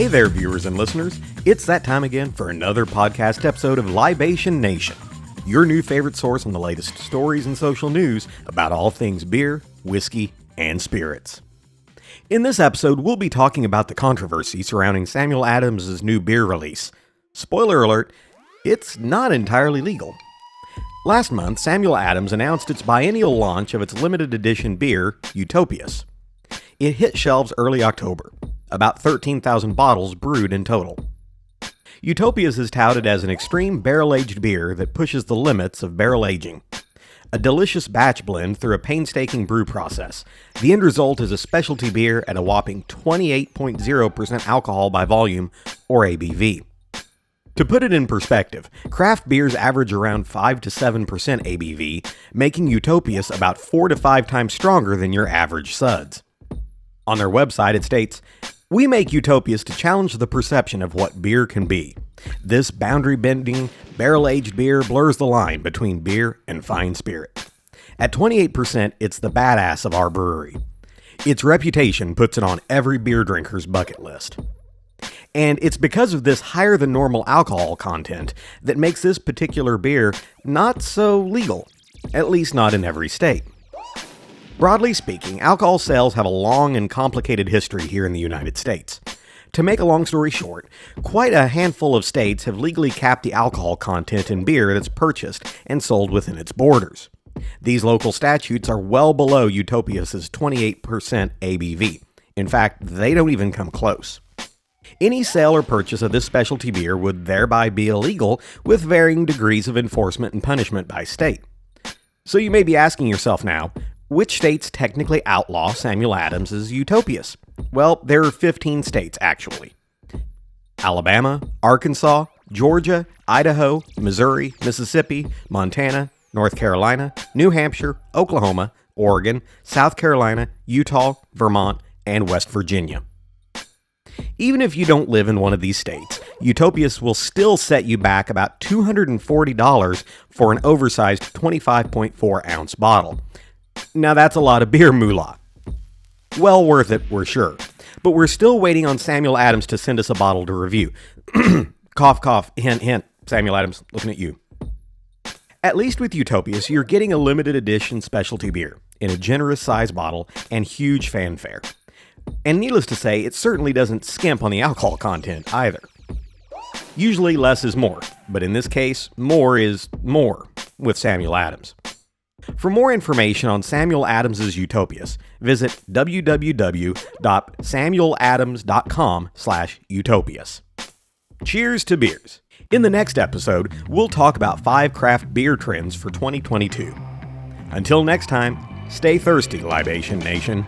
Hey there, viewers and listeners. It's that time again for another podcast episode of Libation Nation, your new favorite source on the latest stories and social news about all things beer, whiskey, and spirits. In this episode, we'll be talking about the controversy surrounding Samuel Adams' new beer release. Spoiler alert, it's not entirely legal. Last month, Samuel Adams announced its biennial launch of its limited edition beer, Utopias. It hit shelves early October, about 13,000 bottles brewed in total. Utopias is touted as an extreme barrel-aged beer that pushes the limits of barrel aging. A delicious batch blend through a painstaking brew process, the end result is a specialty beer at a whopping 28.0% alcohol by volume, or ABV. To put it in perspective, craft beers average around 5 to 7% ABV, making Utopias about 4 to 5 times stronger than your average suds. On their website, it states, "We make Utopias to challenge the perception of what beer can be. This boundary-bending, barrel-aged beer blurs the line between beer and fine spirit. At 28%, it's the badass of our brewery. Its reputation puts it on every beer drinker's bucket list." And it's because of this higher-than-normal alcohol content that makes this particular beer not so legal, at least not in every state. Broadly speaking, alcohol sales have a long and complicated history here in the United States. To make a long story short, quite a handful of states have legally capped the alcohol content in beer that's purchased and sold within its borders. These local statutes are well below Utopias' 28% ABV. In fact, they don't even come close. Any sale or purchase of this specialty beer would thereby be illegal, with varying degrees of enforcement and punishment by state. So you may be asking yourself now, which states technically outlaw Samuel Adams' Utopias? Well, there are 15 states, actually. Alabama, Arkansas, Georgia, Idaho, Missouri, Mississippi, Montana, North Carolina, New Hampshire, Oklahoma, Oregon, South Carolina, Utah, Vermont, and West Virginia. Even if you don't live in one of these states, Utopias will still set you back about $240 for an oversized 25.4-ounce bottle. Now that's a lot of beer moolah. Well worth it, we're sure. But we're still waiting on Samuel Adams to send us a bottle to review. Cough, cough, hint, hint. Samuel Adams, looking at you. At least with Utopias, you're getting a limited edition specialty beer in a generous size bottle and huge fanfare. And needless to say, it certainly doesn't skimp on the alcohol content either. Usually less is more, but in this case, more is more with Samuel Adams. For more information on Samuel Adams' Utopias, visit www.samueladams.com/utopias. Cheers to beers. In the next episode, we'll talk about 5 craft beer trends for 2022. Until next time, stay thirsty, Libation Nation.